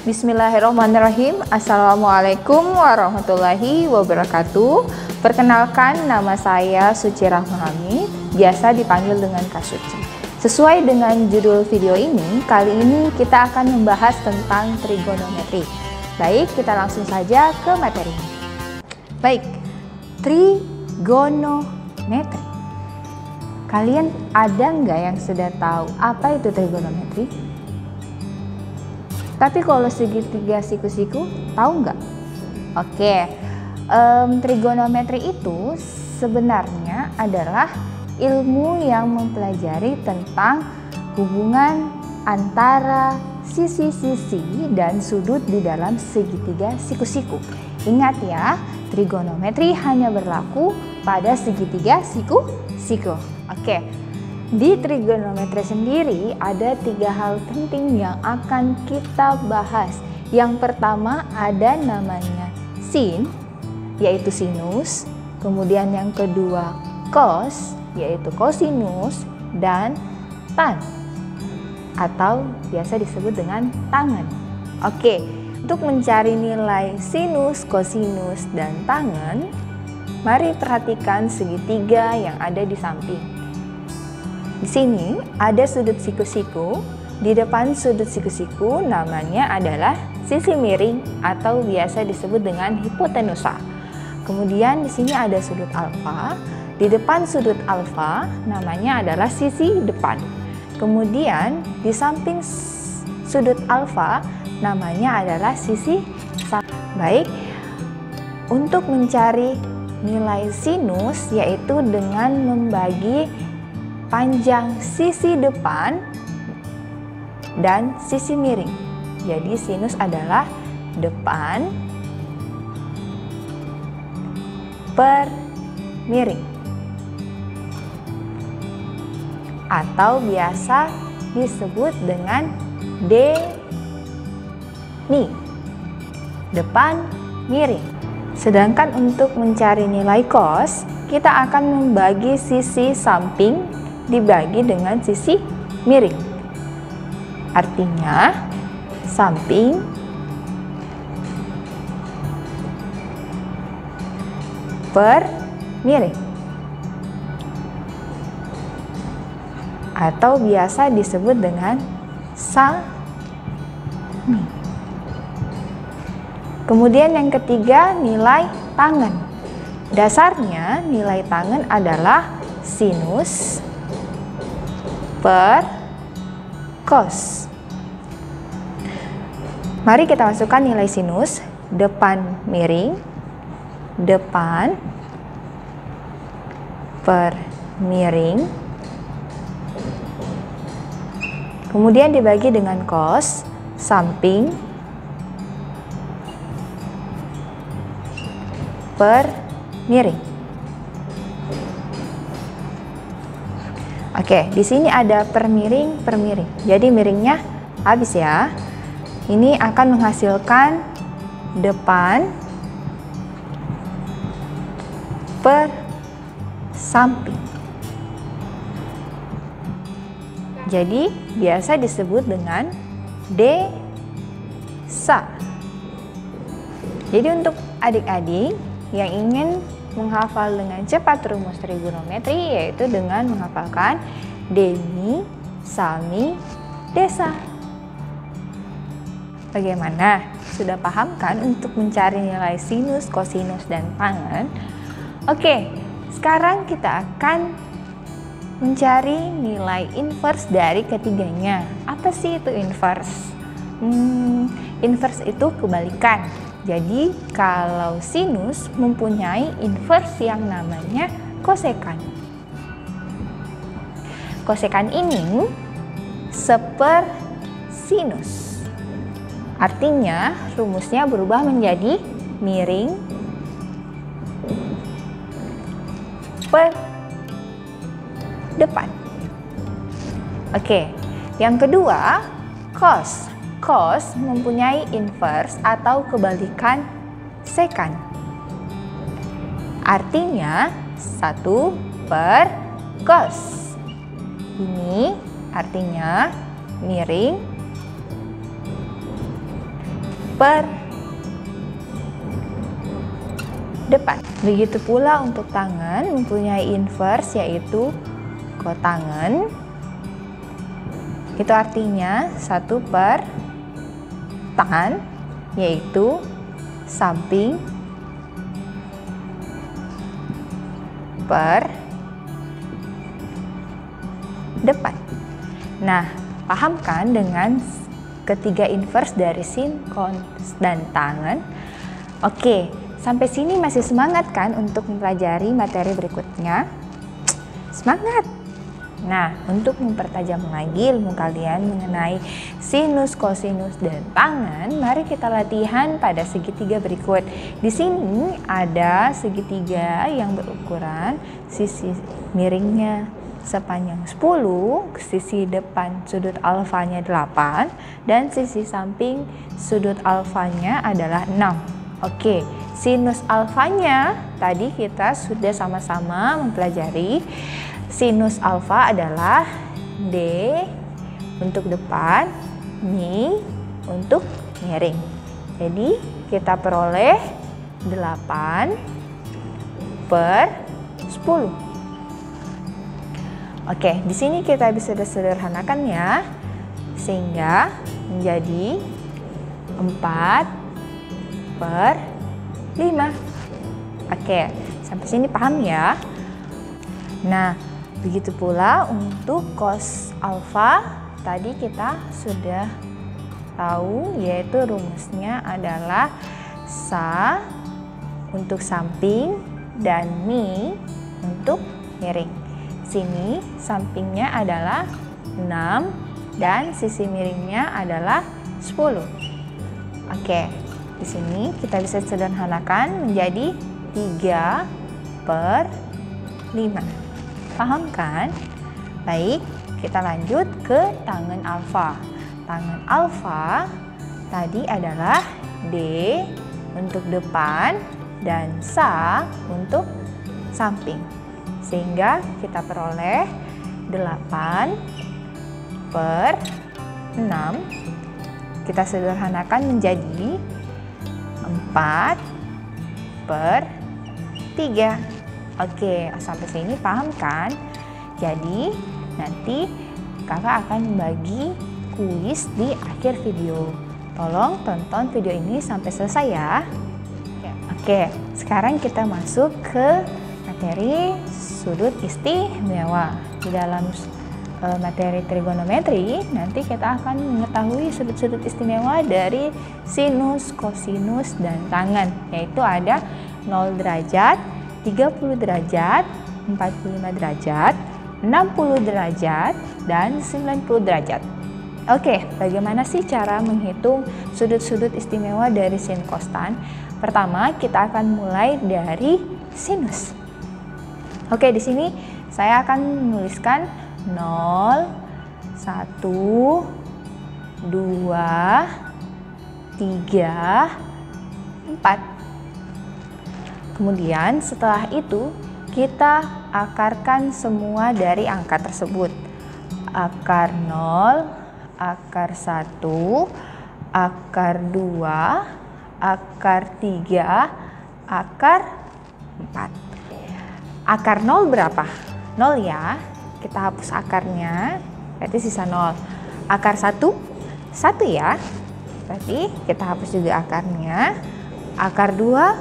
Bismillahirrahmanirrahim. Assalamualaikum warahmatullahi wabarakatuh. Perkenalkan, nama saya Suci Rahmahami, biasa dipanggil dengan Kak Suci. Sesuai dengan judul video ini, kali ini kita akan membahas tentang trigonometri. Baik, kita langsung saja ke materinya. Baik, trigonometri. Kalian ada nggak yang sudah tahu apa itu trigonometri? Tapi kalau segitiga siku-siku, tahu nggak? Oke, trigonometri itu sebenarnya adalah ilmu yang mempelajari tentang hubungan antara sisi-sisi dan sudut di dalam segitiga siku-siku. Ingat ya, trigonometri hanya berlaku pada segitiga siku-siku. Oke. Di trigonometri sendiri ada 3 hal penting yang akan kita bahas. Yang pertama ada namanya sin, yaitu sinus. Kemudian yang kedua cos, yaitu kosinus, dan tan, atau biasa disebut dengan tangen. Oke, untuk mencari nilai sinus, kosinus, dan tangen, mari perhatikan segitiga yang ada di samping. Di sini ada sudut siku-siku. Di depan sudut siku-siku namanya adalah sisi miring atau biasa disebut dengan hipotenusa. Kemudian di sini ada sudut alfa. Di depan sudut alfa namanya adalah sisi depan. Kemudian di samping sudut alfa namanya adalah sisi samping. Baik, untuk mencari nilai sinus yaitu dengan membagi panjang sisi depan dan sisi miring. Jadi sinus adalah depan per miring, atau biasa disebut dengan DMI, depan miring. Sedangkan untuk mencari nilai cos, kita akan membagi sisi samping dibagi dengan sisi miring. Artinya samping per miring, atau biasa disebut dengan sami. Kemudian yang ketiga, nilai tangen. Dasarnya nilai tangen adalah sinus per cos. Mari kita masukkan nilai sinus. Depan miring, depan per miring, kemudian dibagi dengan cos, samping per miring. Oke, di sini ada per miring. Jadi miringnya habis ya. Ini akan menghasilkan depan per samping. Jadi biasa disebut dengan desa. Jadi untuk adik-adik yang ingin menghafal dengan cepat rumus trigonometri, yaitu dengan menghafalkan DMI, SAMI, DESA. Bagaimana? Sudah paham kan untuk mencari nilai sinus, kosinus, dan tangen? Oke, sekarang kita akan mencari nilai inverse dari ketiganya. Apa sih itu inverse? Inverse itu kebalikan. Jadi kalau sinus mempunyai inverse yang namanya kosekan. Kosekan ini sepersinus. Artinya rumusnya berubah menjadi miring per depan. Oke, yang kedua cos. Cos mempunyai inverse atau kebalikan sekan. Artinya 1 per cos. Ini artinya miring per depan. Begitu pula untuk tangan mempunyai inverse yaitu kotangan. Itu artinya 1 per tangan yaitu samping per depan. Nah, paham kan dengan ketiga inverse dari sin, cos, dan tangan? Oke, sampai sini masih semangat kan untuk mempelajari materi berikutnya? Semangat! Nah, untuk mempertajam lagi ilmu kalian mengenai sinus, kosinus, dan tangan, mari kita latihan pada segitiga berikut. Di sini ada segitiga yang berukuran sisi miringnya sepanjang 10, sisi depan sudut alfanya 8, dan sisi samping sudut alfanya adalah 6. Oke, sinus alfanya tadi kita sudah sama-sama mempelajari. Sinus alfa adalah D untuk depan, Mi untuk miring. Jadi kita peroleh 8 per 10. Oke, di sini kita bisa sederhanakan ya, sehingga menjadi 4 per 5. Oke, sampai sini paham ya? Nah, begitu pula untuk cos alfa, tadi kita sudah tahu yaitu rumusnya adalah sa untuk samping dan mi untuk miring. Sini sampingnya adalah 6 dan sisi miringnya adalah 10. Oke, di sini kita bisa sederhanakan menjadi 3 per 5. Paham kan? Baik, kita lanjut ke tangan alfa. Tangan alfa tadi adalah D untuk depan dan sa untuk samping. Sehingga kita peroleh 8 per 6. Kita sederhanakan menjadi 4 per 3. Oke, sampai sini paham kan? Jadi nanti kakak akan membagi kuis di akhir video. Tolong tonton video ini sampai selesai ya. Oke, sekarang kita masuk ke materi sudut istimewa. Di dalam materi trigonometri, nanti kita akan mengetahui sudut-sudut istimewa dari sinus, kosinus, dan tangan. Yaitu ada 0 derajat, 30 derajat, 45 derajat, 60 derajat, dan 90 derajat. Oke, bagaimana sih cara menghitung sudut-sudut istimewa dari sin, cos, tan? Pertama, kita akan mulai dari sinus. Oke, di sini saya akan menuliskan 0, 1, 2, 3, 4. Kemudian setelah itu kita akarkan semua dari angka tersebut. Akar 0, akar 1, akar 2, akar 3, akar 4. Akar 0 berapa? 0 ya. Kita hapus akarnya, berarti sisa 0. Akar 1, 1 ya. Berarti kita hapus juga akarnya. Akar 2,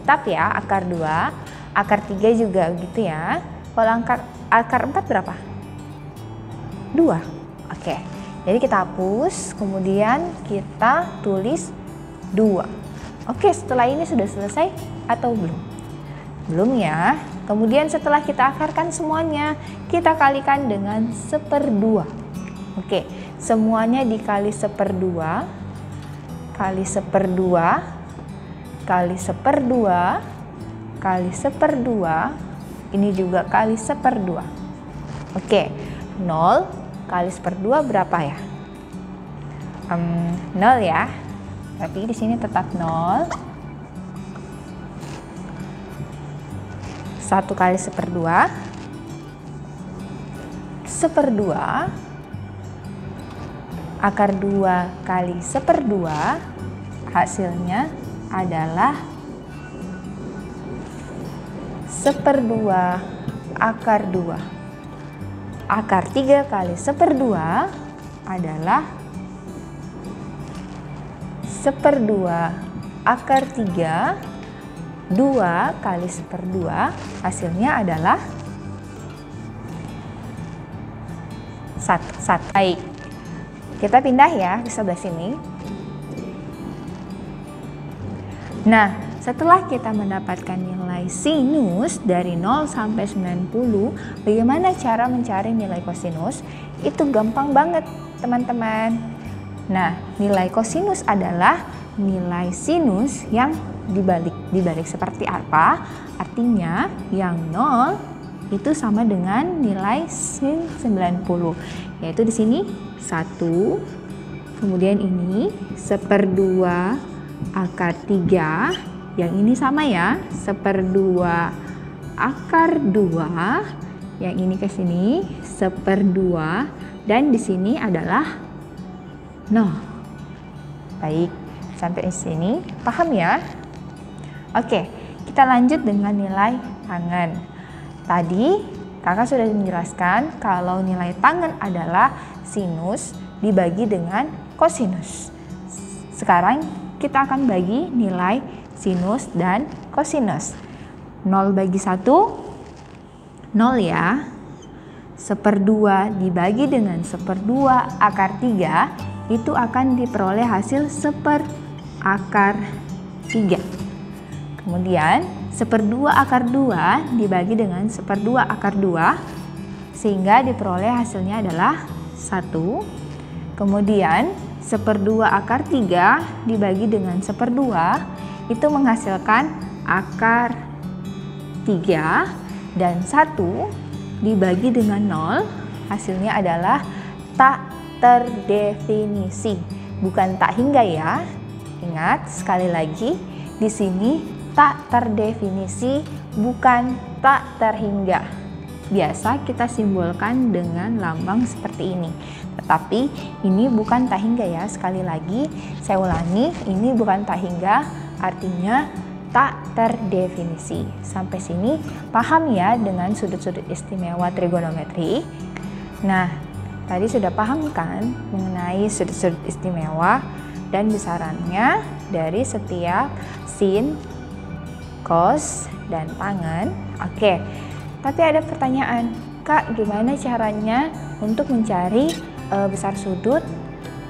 tetap ya, akar 2. Akar 3 juga gitu ya. Kalau akar 4 berapa? 2. Oke. Jadi kita hapus, kemudian kita tulis 2. Oke, setelah ini sudah selesai atau belum? Belum ya. Kemudian setelah kita akarkan semuanya, kita kalikan dengan 1/2. Oke, semuanya dikali 1/2, kali 1/2, kali 1/2, kali 1/2, ini juga kali 1/2. Oke, 0 kali 1/2 berapa ya? 0 ya. Tapi di sini tetap 0. 1 kali 1/2, 1/2, akar 2 kali 1/2, hasilnya adalah 1/2 akar 2. Akar 3 kali 1/2 adalah 1/2 akar 3. 2 kali 1/2 hasilnya adalah 1. Baik, kita pindah ya ke sebelah sini. Nah, setelah kita mendapatkan nilai sinus dari 0 sampai 90, bagaimana cara mencari nilai kosinus? Itu gampang banget, teman-teman. Nah, nilai kosinus adalah nilai sinus yang dibalik. Dibalik seperti apa? Artinya yang 0 itu sama dengan nilai sin 90. Yaitu di sini 1, kemudian ini 1/2 akar 3, yang ini sama ya, 1/2 akar 2, yang ini ke sini 1/2, dan di sini adalah 0. Baik, sampai di sini paham ya? Oke, kita lanjut dengan nilai tangen. Tadi kakak sudah menjelaskan kalau nilai tangen adalah sinus dibagi dengan kosinus. Sekarang kita akan bagi nilai sinus dan kosinus. 0 bagi 1, 0 ya. 1/2 dibagi dengan 1/2 akar 3, itu akan diperoleh hasil 1/4 akar 3. Kemudian 1/2 akar 2 dibagi dengan 1/2 akar 2, sehingga diperoleh hasilnya adalah 1. Kemudian 1/2 akar 3 dibagi dengan 1/2, itu menghasilkan akar 3, dan 1 dibagi dengan 0, hasilnya adalah tak terdefinisi, bukan tak hingga ya. Ingat sekali lagi, di sini tak terdefinisi, bukan tak terhingga. Biasa kita simbolkan dengan lambang seperti ini. Tetapi ini bukan tak hingga ya. Sekali lagi saya ulangi, ini bukan tak hingga, artinya tak terdefinisi. Sampai sini paham ya dengan sudut-sudut istimewa trigonometri? Nah, tadi sudah paham kan mengenai sudut-sudut istimewa dan besarannya dari setiap sin, cos, dan tangen. Oke, tapi ada pertanyaan, Kak, gimana caranya untuk mencari besar sudut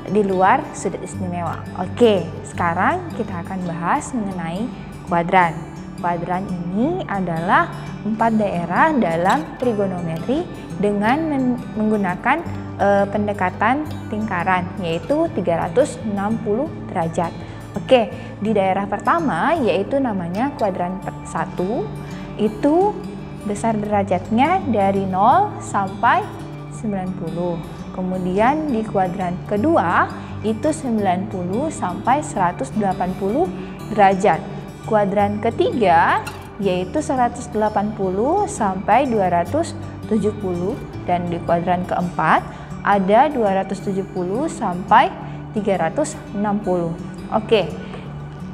di luar sudut istimewa? Oke, sekarang kita akan bahas mengenai kuadran. Kuadran ini adalah 4 daerah dalam trigonometri dengan menggunakan pendekatan lingkaran, yaitu 360 derajat. Oke, di daerah pertama yaitu namanya kuadran 1, itu besar derajatnya dari 0 sampai 90. Kemudian di kuadran kedua itu 90 sampai 180 derajat. Kuadran ketiga yaitu 180 sampai 270, dan di kuadran keempat ada 270 sampai 360. Oke,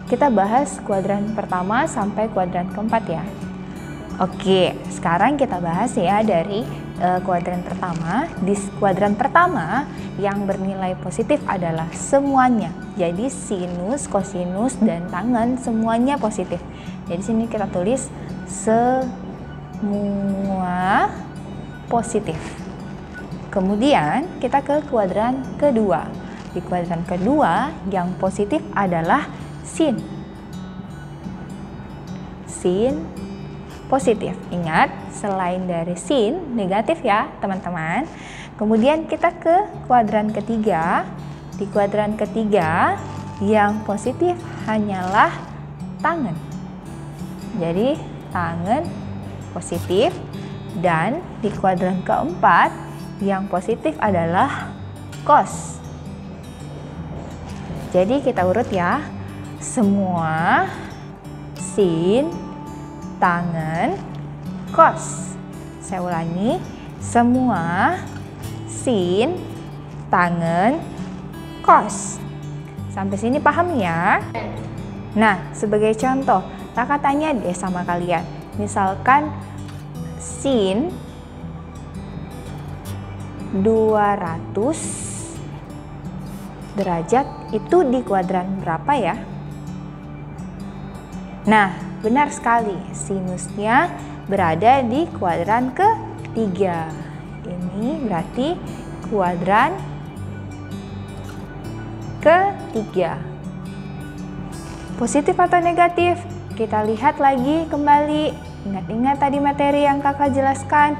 kita bahas kuadran pertama sampai kuadran keempat ya. Oke, sekarang kita bahas ya dari kuadran pertama. Di kuadran pertama yang bernilai positif adalah semuanya. Jadi sinus, kosinus, dan tangen semuanya positif. Jadi sini kita tulis semua positif. Kemudian kita ke kuadran kedua. Di kuadran kedua yang positif adalah sin. Sin positif. Ingat, selain dari sin negatif ya teman-teman. Kemudian kita ke kuadran ketiga. Di kuadran ketiga yang positif hanyalah tangen. Jadi tangen positif. Dan di kuadran keempat yang positif adalah cos. Jadi kita urut ya, semua, sin, tangen, cos. Saya ulangi, semua, sin, tangen, cos. Sampai sini paham ya? Nah, sebagai contoh, kakak tanya deh sama kalian. Misalkan sin 200 derajat itu di kuadran berapa ya? Nah, benar sekali. Sinusnya berada di kuadran ketiga. Ini berarti kuadran ketiga. Positif atau negatif? Kita lihat lagi kembali. Ingat-ingat tadi materi yang kakak jelaskan.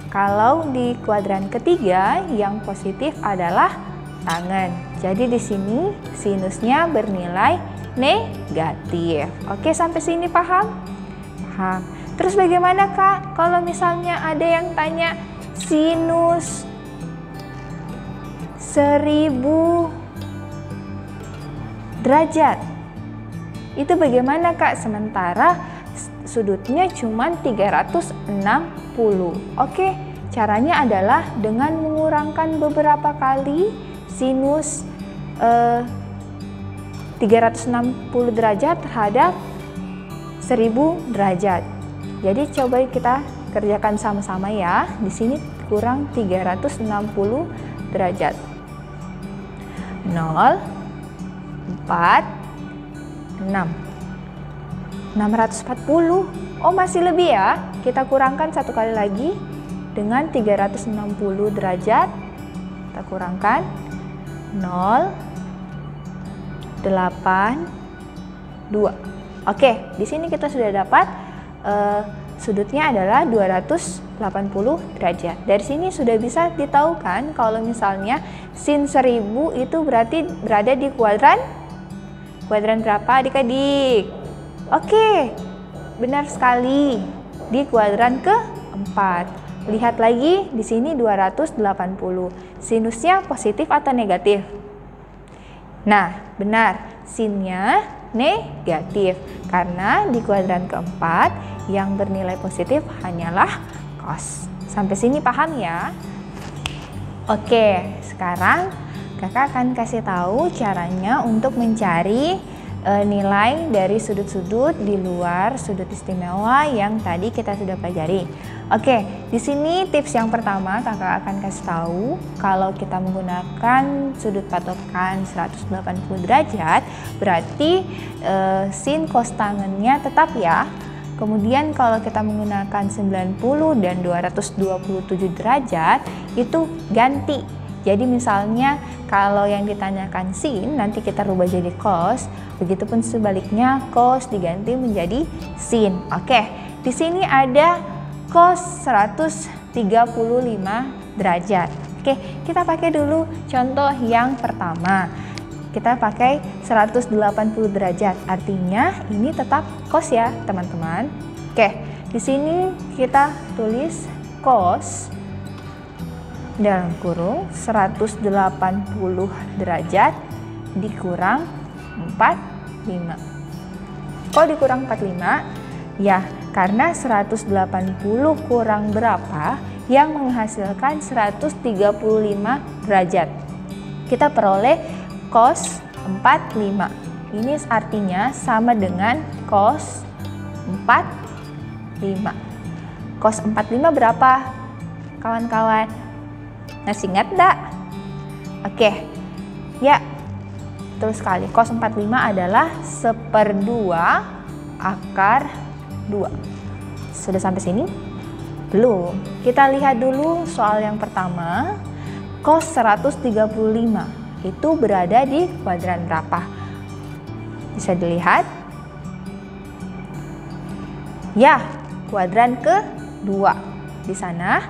Kalau di kuadran ketiga yang positif adalah tangan. Jadi di sini sinusnya bernilai negatif. Oke, sampai sini paham? Paham. Terus bagaimana Kak kalau misalnya ada yang tanya sinus 1000 derajat? Itu bagaimana Kak? Sementara sudutnya cuma 360. Oke, caranya adalah dengan mengurangkan beberapa kali sinus 360 derajat terhadap 1000 derajat. Jadi coba kita kerjakan sama-sama ya. Di sini kurang 360 derajat. 0, 4, 6. 640. Oh, masih lebih ya. Kita kurangkan satu kali lagi dengan 360 derajat. Kita kurangkan 0, 8, 2. Oke, di sini kita sudah dapat sudutnya adalah 280 derajat. Dari sini sudah bisa ditahukan kalau misalnya sin 1000 itu berarti berada di kuadran berapa adik-adik? Oke, benar sekali, di kuadran keempat. Lihat lagi di sini 280. Sinusnya positif atau negatif? Nah, benar, sinnya negatif karena di kuadran keempat yang bernilai positif hanyalah cos. Sampai sini paham ya? Oke, sekarang kakak akan kasih tahu caranya untuk mencari nilai dari sudut-sudut di luar sudut istimewa yang tadi kita sudah pelajari. Oke, di sini tips yang pertama kakak akan kasih tahu kalau kita menggunakan sudut patokan 180 derajat berarti sin cos tangannya tetap ya. Kemudian kalau kita menggunakan 90 dan 227 derajat itu ganti. Jadi misalnya kalau yang ditanyakan sin nanti kita rubah jadi cos, begitupun sebaliknya cos diganti menjadi sin. Oke, di sini ada cos 135 derajat. Oke, kita pakai dulu contoh yang pertama. Kita pakai 180 derajat, artinya ini tetap cos ya teman-teman. Oke, di sini kita tulis cos dalam kurung 180 derajat dikurang 45. Kok dikurang 45? Ya, karena 180 kurang berapa yang menghasilkan 135 derajat. Kita peroleh cos 45. Ini artinya sama dengan cos 45. Cos 45 berapa? Kawan-kawan, masih ingat enggak? Oke, ya, betul sekali. Cos 45 adalah 1/2 akar 2. Sudah sampai sini? Belum. Kita lihat dulu soal yang pertama. Cos 135 itu berada di kuadran berapa? Bisa dilihat? Ya, kuadran kedua. Di sana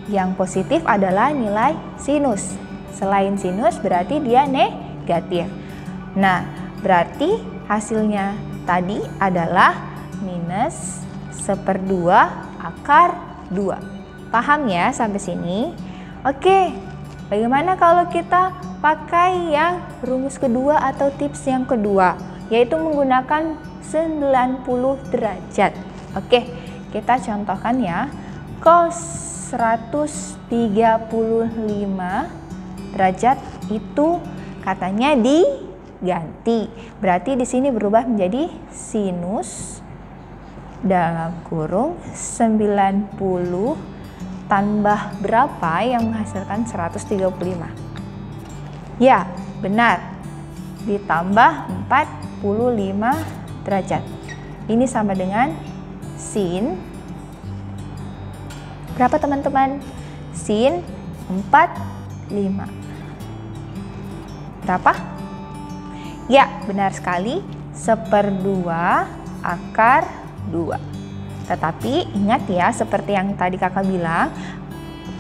yang positif adalah nilai sinus. Selain sinus berarti dia negatif. Nah, berarti hasilnya tadi adalah minus 1/2 akar 2. Paham ya sampai sini? Oke, bagaimana kalau kita pakai yang rumus kedua atau tips yang kedua, yaitu menggunakan 90 derajat. Oke, kita contohkan ya. Cos 135 derajat itu katanya di ganti. Berarti di sini berubah menjadi sinus dalam kurung 90 tambah berapa yang menghasilkan 135? Ya, benar. Ditambah 45 derajat. Ini sama dengan sin berapa teman-teman? Sin 45. Berapa? Ya, benar sekali. 1/2 akar 2. Tetapi ingat ya, seperti yang tadi kakak bilang,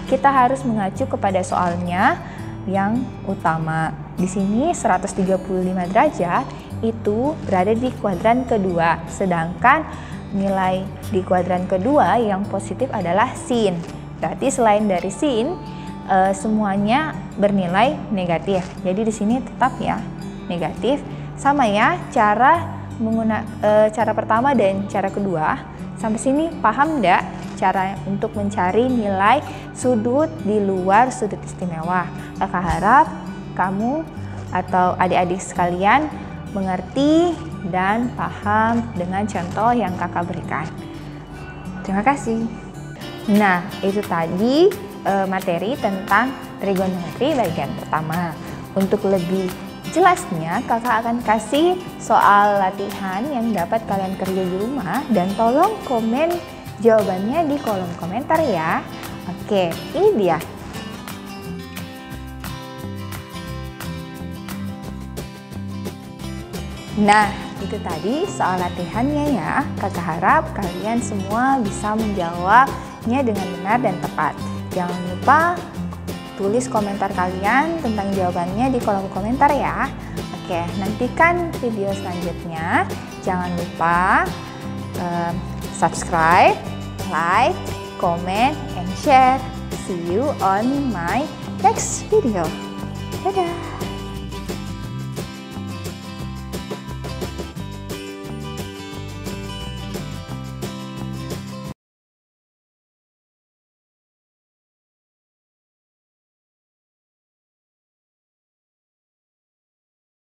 kita harus mengacu kepada soalnya yang utama. Di sini 135 derajat itu berada di kuadran kedua, sedangkan nilai di kuadran kedua yang positif adalah sin. Berarti selain dari sin, semuanya bernilai negatif. Jadi di sini tetap ya negatif. Sama ya cara cara pertama dan cara kedua. Sampai sini paham enggak cara untuk mencari nilai sudut di luar sudut istimewa? Kakak harap kamu atau adik-adik sekalian mengerti dan paham dengan contoh yang kakak berikan. Terima kasih. Nah, itu tadi materi tentang trigonometri bagian pertama. Untuk lebih jelasnya, kakak akan kasih soal latihan yang dapat kalian kerja di rumah dan tolong komen jawabannya di kolom komentar ya. Oke, ini dia. Nah, itu tadi soal latihannya ya. Kakak harap kalian semua bisa menjawabnya dengan benar dan tepat. Jangan lupa tulis komentar kalian tentang jawabannya di kolom komentar ya. Oke, nantikan video selanjutnya. Jangan lupa subscribe, like, comment, and share. See you on my next video. Dadah!